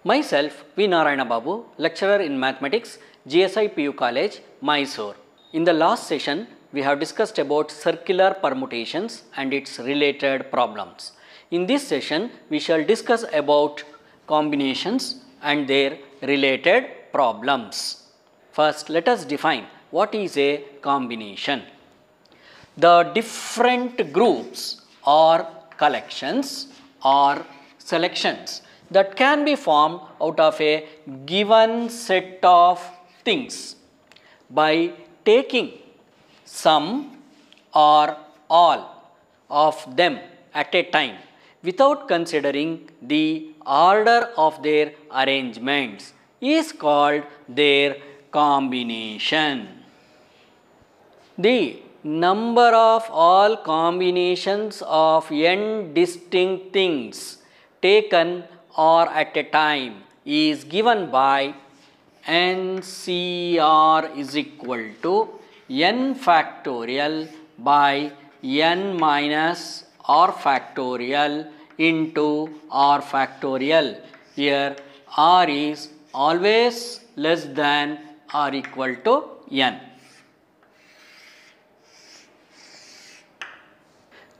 Myself, V. Narayana Babu, lecturer in mathematics, GSI PU College, Mysore. In the last session, we have discussed about circular permutations and its related problems. In this session, we shall discuss about combinations and their related problems. First, let us define what is a combination. The different groups or collections or selections that can be formed out of a given set of things by taking some or all of them at a time without considering the order of their arrangements is called their combination. The number of all combinations of n distinct things taken or at a time is given by NCR is equal to n factorial by n minus r factorial into r factorial. Here r is always less than or equal to n.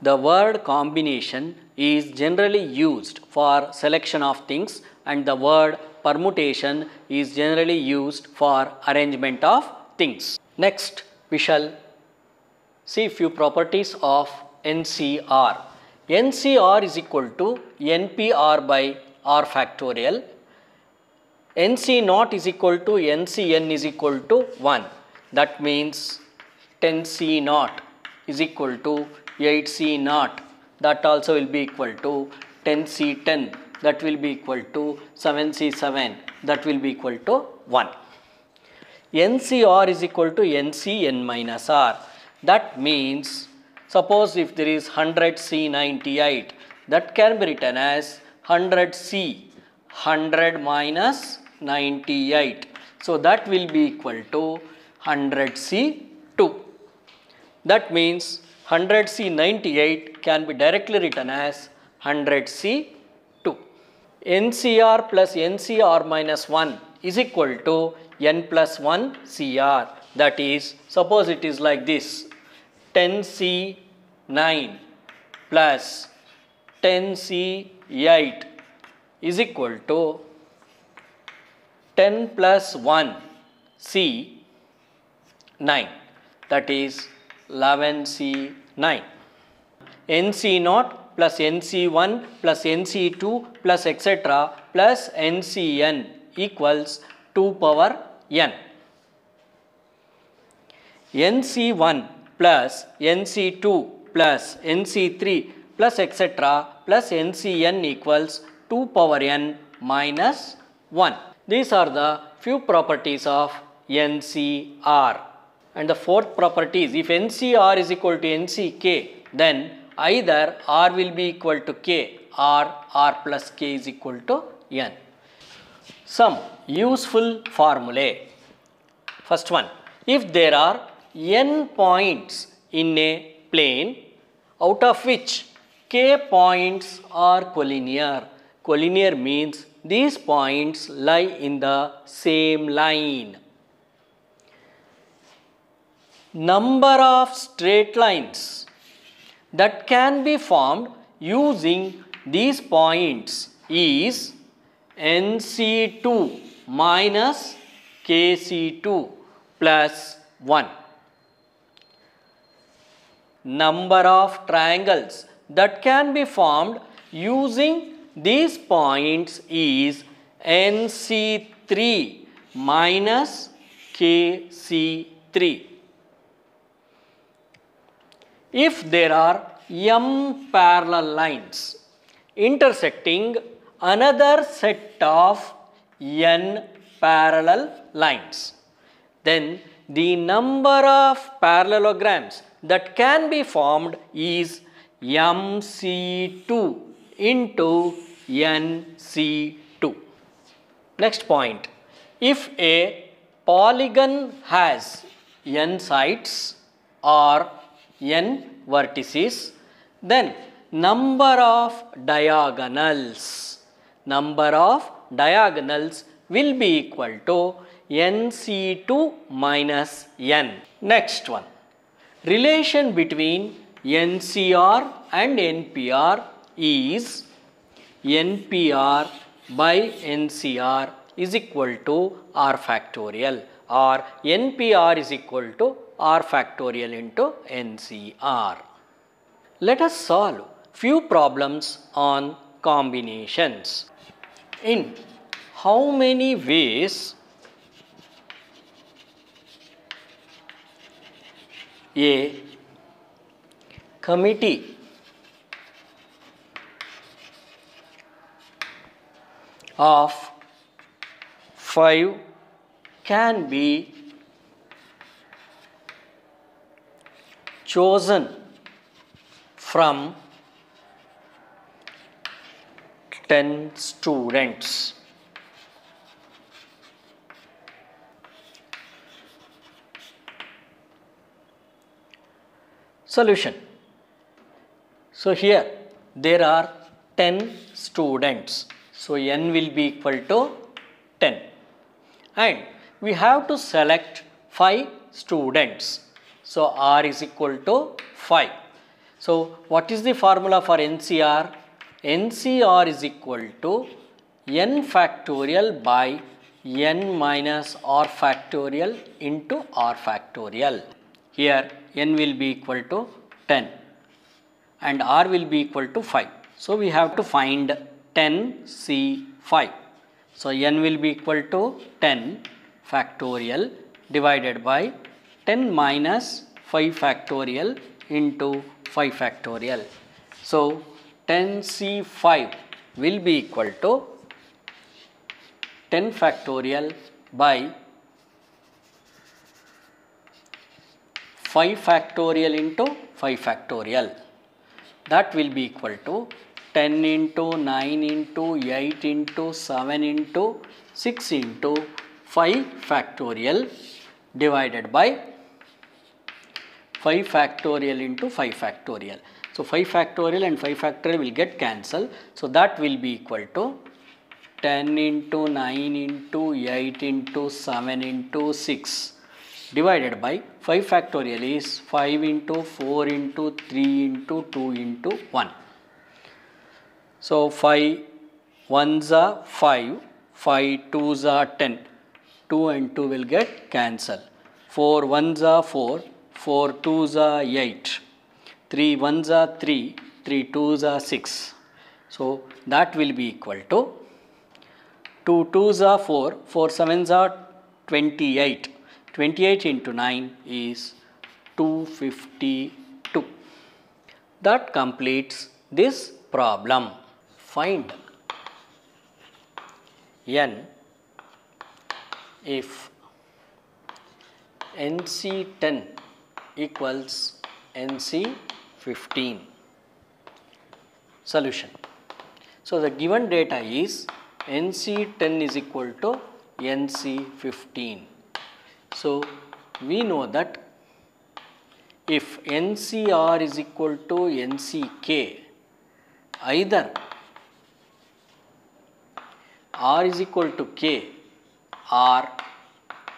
The word combination is generally used for selection of things and the word permutation is generally used for arrangement of things. Next, we shall see few properties of NCR. NCR is equal to NPR by R factorial. NC naught is equal to NCN is equal to 1. That means 10C naught is equal to 8C naught, that also will be equal to 10C10, that will be equal to 7C7, that will be equal to 1. NCR is equal to NCN minus R. That means, suppose if there is 100C98, that can be written as 100C, 100 minus 98. So, that will be equal to 100C2. That means 100C98 can be directly written as 100C2. NCR plus NCR minus 1 is equal to n plus 1 CR. That is, suppose it is like this, 10C9 plus 10C8 is equal to 10 plus 1 C9, that is 11C9. NC0 plus NC1 plus NC2 plus etc. plus NCN equals 2 power n. NC1 plus NC2 plus NC3 plus etc. plus NCN equals 2 power n minus 1. These are the few properties of NCR. And the fourth property is, if NCR is equal to NCK, then either R will be equal to K or R plus K is equal to N. Some useful formulae. First one, if there are n points in a plane out of which K points are collinear. Collinear means these points lie in the same line. Number of straight lines that can be formed using these points is NC2 minus KC2 plus 1. Number of triangles that can be formed using these points is NC3 minus KC3. If there are m parallel lines intersecting another set of n parallel lines, then the number of parallelograms that can be formed is MC2 into NC2. Next point, if a polygon has n sides or n vertices, then number of diagonals diagonals will be equal to NC2 minus N. Next one. Relation between NCR and NPR is NPR by NCR is equal to R factorial, or NPR is equal to R factorial into NCR. Let us solve few problems on combinations. In how many ways a committee of 5 can be chosen from 10 students? Solution. So here there are 10 students. So n will be equal to 10. And we have to select 5 students. So R is equal to 5. So what is the formula for NCR? NCR is equal to n factorial by n minus R factorial into R factorial. Here n will be equal to 10 and R will be equal to 5. So we have to find 10C5. So n will be equal to 10 factorial divided by 10 minus 5 factorial into 5 factorial. So 10C5 will be equal to 10 factorial by 5 factorial into 5 factorial. That will be equal to 10 into 9 into 8 into 7 into 6 into 5 factorial divided by 5 factorial into 5 factorial. So 5 factorial and 5 factorial will get cancelled. So that will be equal to 10 into 9 into 8 into 7 into 6 divided by 5 factorial is 5 into 4 into 3 into 2 into 1. So 5 ones are 5, 5 twos are 10, 2 and 2 will get cancelled. 4 ones are 4, 4 twos are 8, 3 ones are 3, 3 twos are 6. So that will be equal to 2 twos are 4, 4 sevens are 28. 28 into 9 is 252. That completes this problem. Find n if NC10 equals NC15. Solution. So the given data is NC10 is equal to NC15. So we know that if NCR is equal to NCK, either R is equal to K or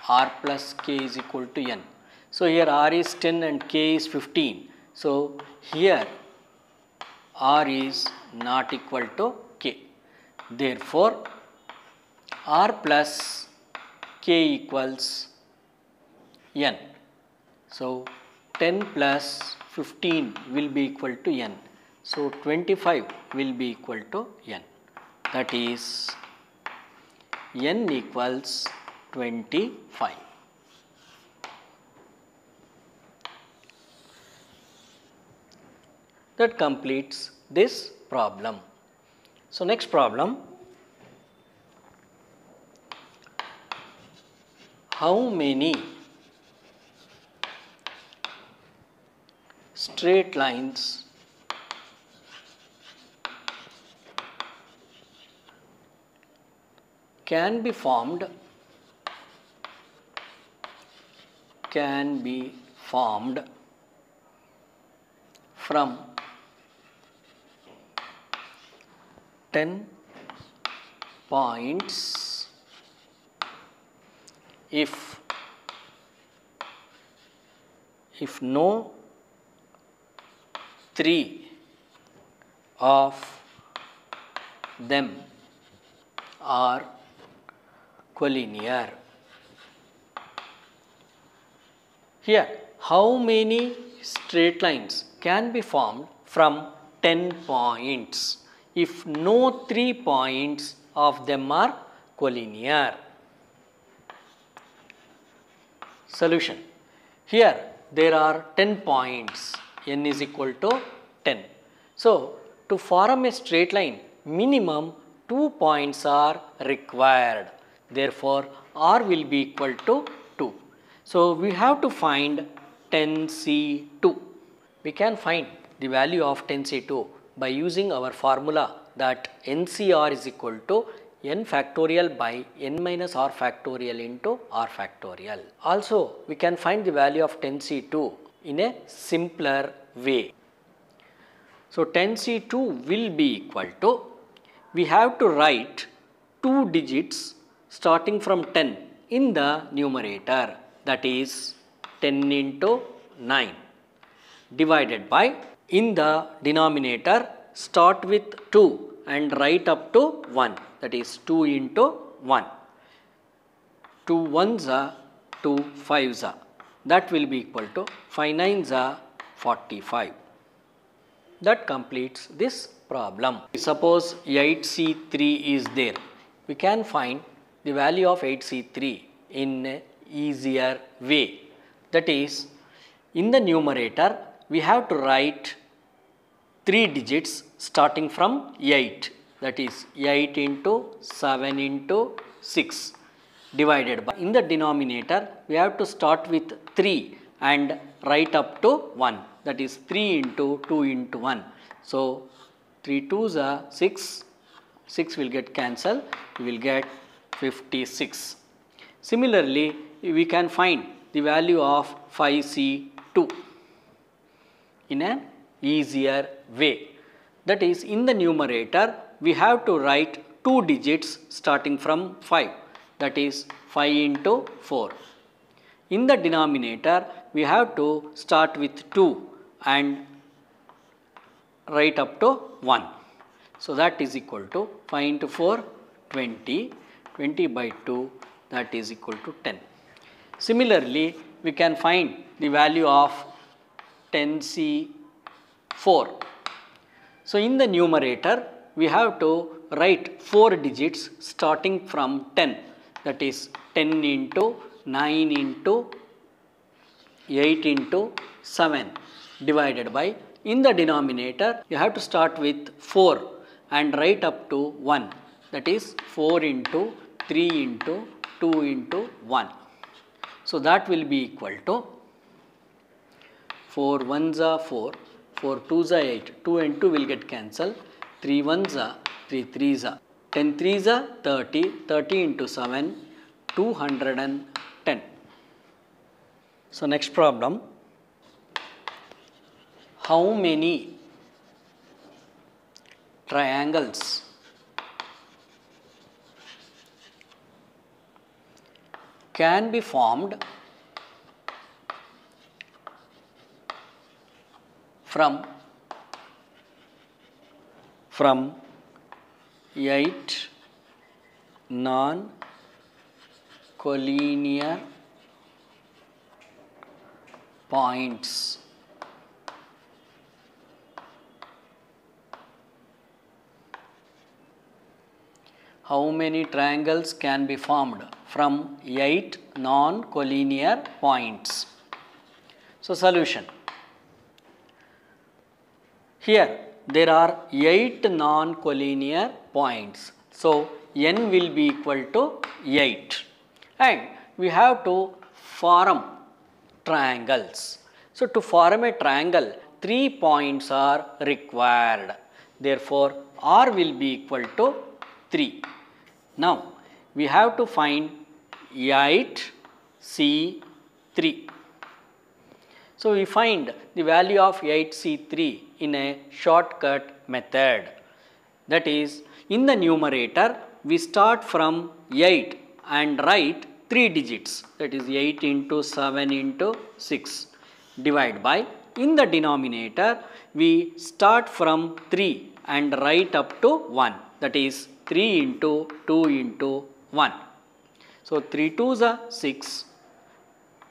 R plus K is equal to N. So here R is 10 and K is 15. So here R is not equal to K. Therefore, R plus K equals N. So 10 plus 15 will be equal to N. So 25 will be equal to N. That is N equals 25. That completes this problem. So next problem. How many straight lines can be formed from 10 points if no 3 of them are collinear. Here, how many straight lines can be formed from 10 points if no 3 points of them are collinear? Solution. Here there are 10 points, n is equal to 10. So, to form a straight line, minimum 2 points are required. Therefore, r will be equal to 2. So, we have to find 10C2. We can find the value of 10C2 by using our formula that NCR is equal to n factorial by n minus r factorial into r factorial. Also, we can find the value of 10C2 in a simpler way. So, 10C2 will be equal to, we have to write 2 digits starting from 10 in the numerator, that is 10 into 9, divided by, in the denominator start with 2 and write up to 1, that is 2 into 1. 2 ones are 2 fives are, that will be equal to 5 nines are 45. That completes this problem. Suppose 8C3 is there. We can find the value of 8C3 in an easier way. That is, in the numerator we have to write 3 digits starting from 8, that is 8 into 7 into 6, divided by, in the denominator we have to start with 3 and write up to 1, that is 3 into 2 into 1. So, 3 2s are 6, 6 will get cancelled, we will get 56. Similarly, we can find the value of 5C2 in an easier way. That is, in the numerator we have to write 2 digits starting from 5, that is 5 into 4. In the denominator we have to start with 2 and write up to 1. So, that is equal to 5 into 4, 20, 20 by 2, that is equal to 10. Similarly, we can find the value of 10C4. So, in the numerator we have to write 4 digits starting from 10, that is 10 into 9 into 8 into 7, divided by, in the denominator you have to start with 4 and write up to 1, that is 4 into 3 into 2 into 1. So, that will be equal to 4 ones are 4, 4 2s are 8, 2 and 2 will get cancelled, 3 ones are 3 3s are, 10 3s are 30, 30 into 7, 210. So, next problem, how many triangles can be formed from 8 non-collinear points? How many triangles can be formed from 8 non-collinear points? So, solution. Here there are 8 non-collinear points. So, n will be equal to 8 and we have to form triangles. So, to form a triangle 3 points are required. Therefore, r will be equal to 3. Now, we have to find 8C3. So, we find the value of 8C3 in a shortcut method. That is, in the numerator we start from 8 and write 3 digits, that is 8 into 7 into 6, divide by, in the denominator we start from 3 and write up to 1, that is 3 into 2 into 1. So 3 2s are 6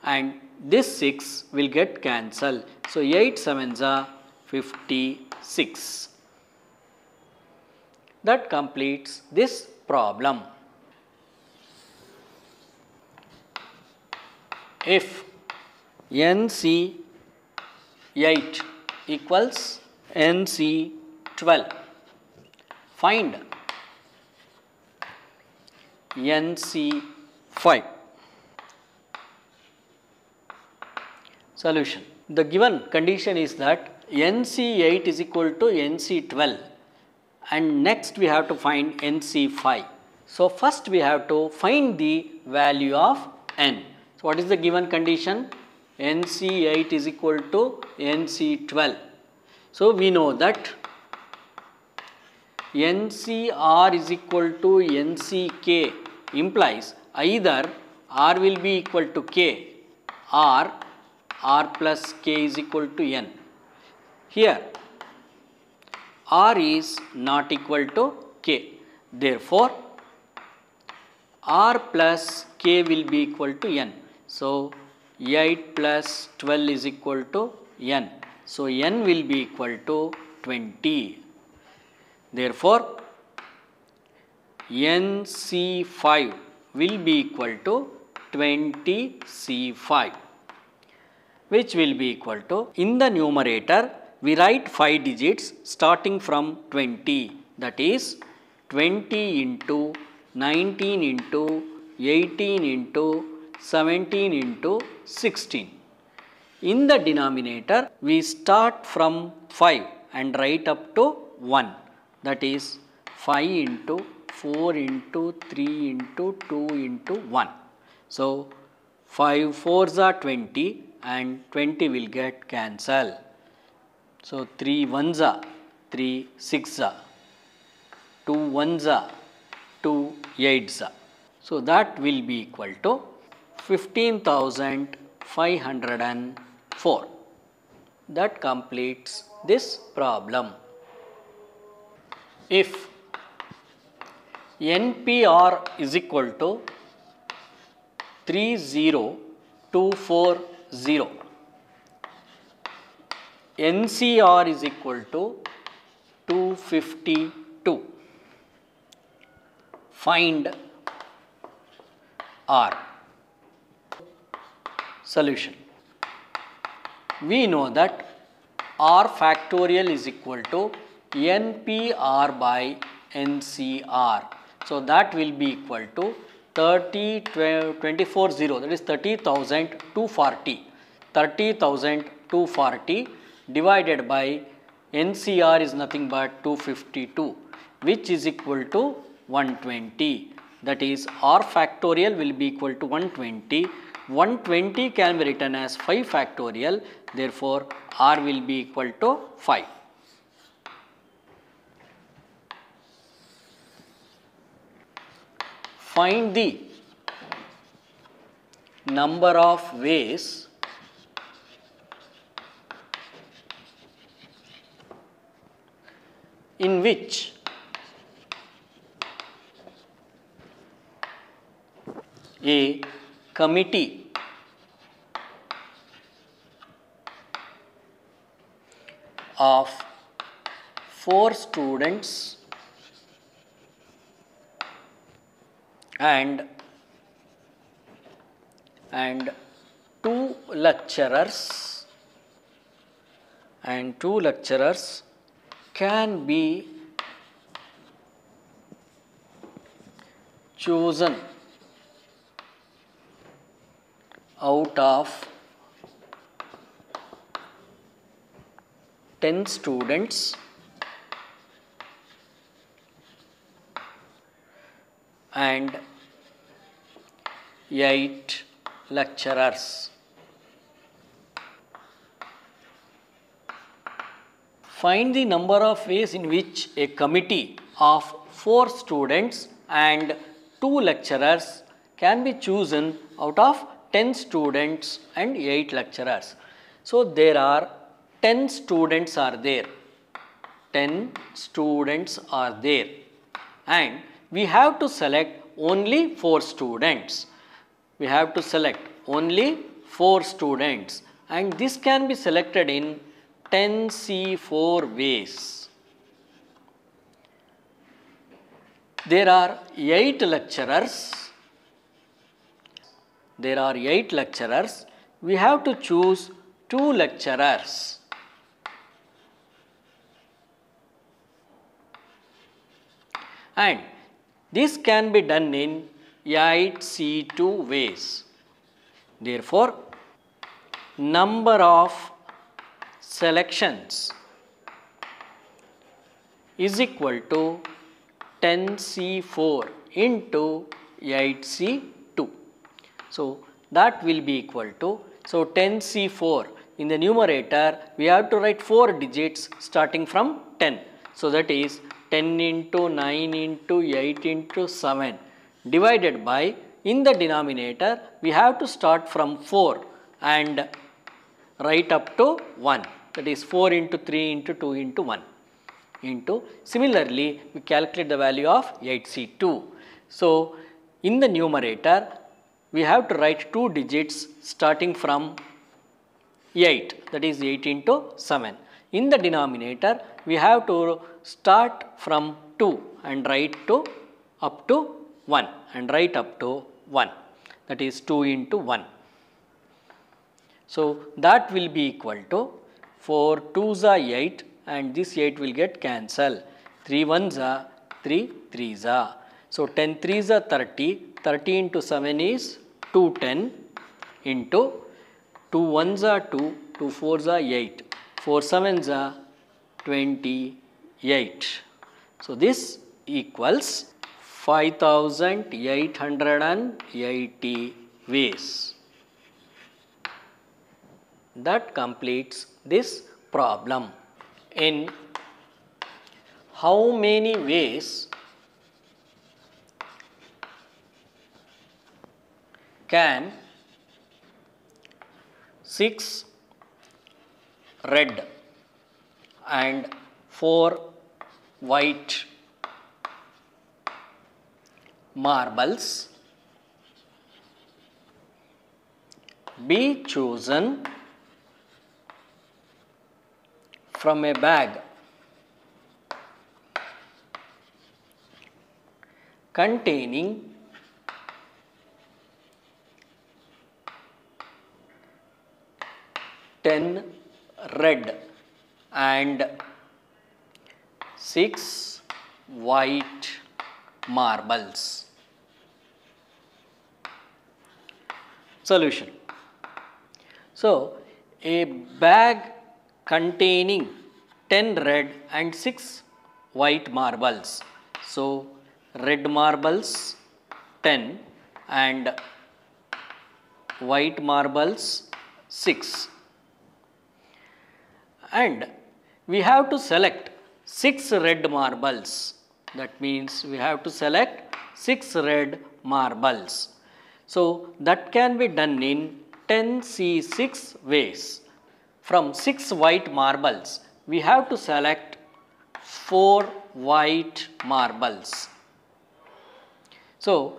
and this 6 will get cancelled. So 8 7s are 56. That completes this problem. If NC 8 equals NC 12, find NC 5. Solution. The given condition is that NC 8 is equal to NC 12 and next we have to find NC 5. So first we have to find the value of N. So what is the given condition? NC 8 is equal to NC 12. So we know that NCR is equal to NCK implies either R will be equal to K or R plus K is equal to N. Here R is not equal to K. Therefore, R plus K will be equal to N. So 8 plus 12 is equal to N. So N will be equal to 20. Therefore, NC5 will be equal to 20C5, which will be equal to, in the numerator we write 5 digits starting from 20, that is 20 into 19 into 18 into 17 into 16. In the denominator we start from 5 and write up to 1, that is 5 into 4 into 3 into 2 into 1. So 5 4s are 20 and 20 will get cancelled. So 3 1s are 3 6s are 2 1s are 2 8s are. So that will be equal to 15,504. That completes this problem. If NPR is equal to 30240, NCR is equal to 252. Find R. Solution. We know that R factorial is equal to NPR by NCR. So that will be equal to 240, that is 30,240. 30,240 divided by NCR is nothing but 252, which is equal to 120. That is R factorial will be equal to 120. 120 can be written as 5 factorial. Therefore, R will be equal to 5. Find the number of ways in which a committee of 4 students and 2 lecturers can be chosen out of 10 students and 8 lecturers. Find the number of ways in which a committee of 4 students and 2 lecturers can be chosen out of 10 students and 8 lecturers. So, there are 10 students are there, 10 students are there, and we have to select only 4 students. We have to select only 4 students, and this can be selected in 10C4 ways. There are 8 lecturers. There are 8 lecturers. We have to choose 2 lecturers. And this can be done in 8C2 ways. Therefore, number of selections is equal to 10C4 into 8C2. So, that will be equal to, so 10C4 in the numerator we have to write 4 digits starting from 10. So, that is 10 into 9 into 8 into 7 divided by, in the denominator we have to start from 4 and write up to 1, that is 4 into 3 into 2 into 1 into, similarly we calculate the value of 8C2. So, in the numerator we have to write 2 digits starting from 8, that is 8 into 7. In the denominator we have to start from 2 and write to up to 1 and write up to 1, that is 2 into 1. So, that will be equal to 4 2s are 8 and this 8 will get cancelled. 3 1s are 3 3s are. So, 10 3s are 30, 30 into 7 is 210 into 2 1s are 2, 2 4s are 8, 4 7s are 28. So, this equals 5880 ways. That completes this problem. In how many ways can 6 red and 4 white marbles be chosen from a bag containing 10 red and 6 white marbles. Solution. So, a bag containing 10 red and 6 white marbles. So, red marbles 10 and white marbles 6. And we have to select 6 red marbles. That means we have to select 6 red marbles. So, that can be done in 10C6 ways. From 6 white marbles, we have to select 4 white marbles. So,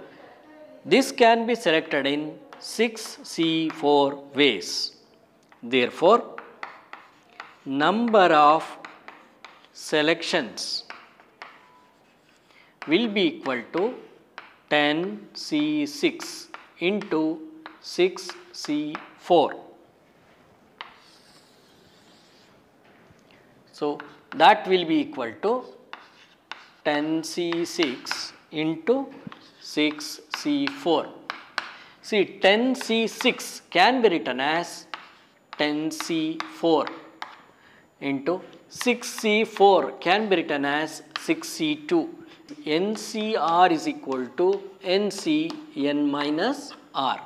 this can be selected in 6C4 ways. Therefore, number of selections will be equal to 10C6 into 6C4. So, that will be equal to 10C6 into 6C4. See, 10C6 can be written as 10C4 into 6C4 can be written as 6C2. NCR is equal to NCN minus R,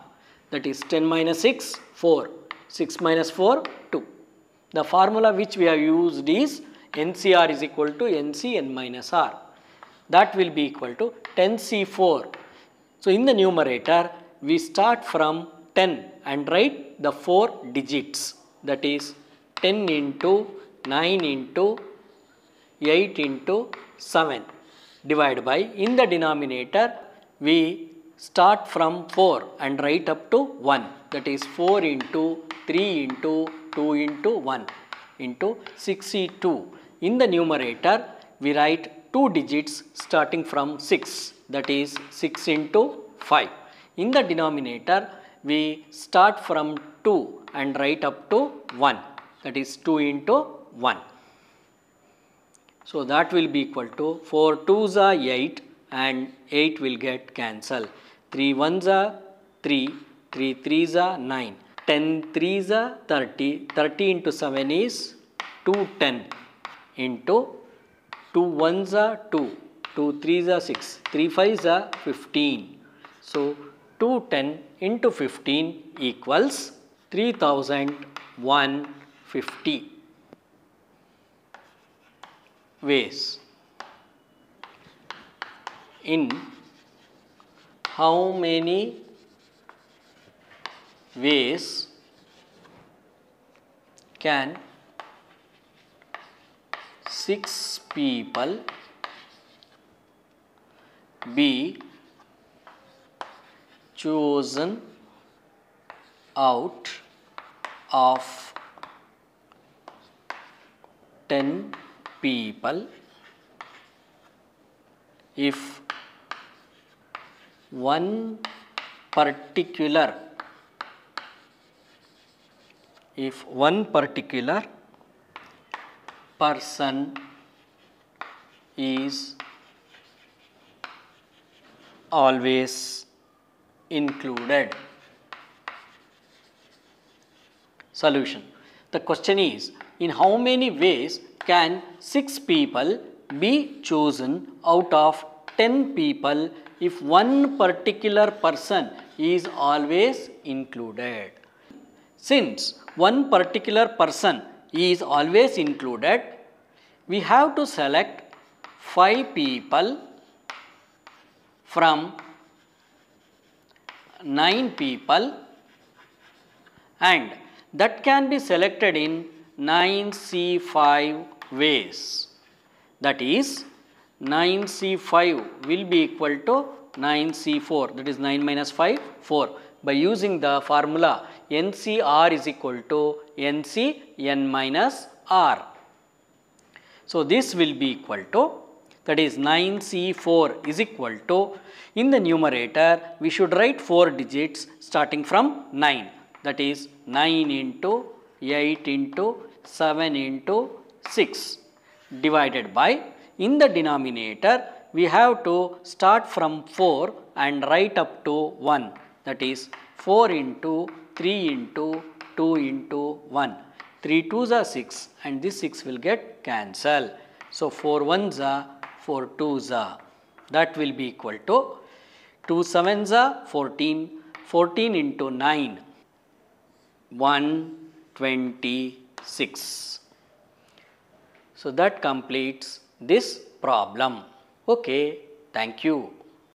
that is 10 minus 6, 4, 6 minus 4, 2. The formula which we have used is NCR is equal to NCN minus R. that will be equal to 10C4. So in the numerator, we start from 10 and write the 4 digits, that is 10 into 9 into 8 into 7 divided by, in the denominator we start from 4 and write up to 1, that is 4 into 3 into 2 into 1 into 62. In the numerator we write 2 digits starting from 6, that is 6 into 5. In the denominator we start from 2 and write up to 1, that is 2 into 1. So that will be equal to 4 2s are 8 and 8 will get cancelled. 3 1s are 3, 3 3s are 9, 10 3s are 30, 30 into 7 is 210 into 2 1s are 2, 2 3s are 6, 3 5s are 15. So 210 into 15 equals 3150 ways. In how many ways can 6 people be chosen out of 10 people if one particular person is always included. Solution. The question is, in how many ways can 6 people be chosen out of 10 people if one particular person is always included? Since one particular person is always included, we have to select 5 people from 9 people, and that can be selected in 9C5 ways. That is 9C5 will be equal to 9C4, that is 9 minus 5, 4, by using the formula NCR is equal to NC n minus R. So this will be equal to, that is 9C4 is equal to, in the numerator we should write 4 digits starting from 9, that is 9 into 8 into 7 into 6 divided by, in the denominator we have to start from 4 and write up to 1, that is 4 into 3 into 2 into 1. 3 2s are 6 and this 6 will get cancelled. So 4 1s are 4 2s are, that will be equal to 2 7s are 14, 14 into 9, 126. So that completes this problem. Okay, thank you.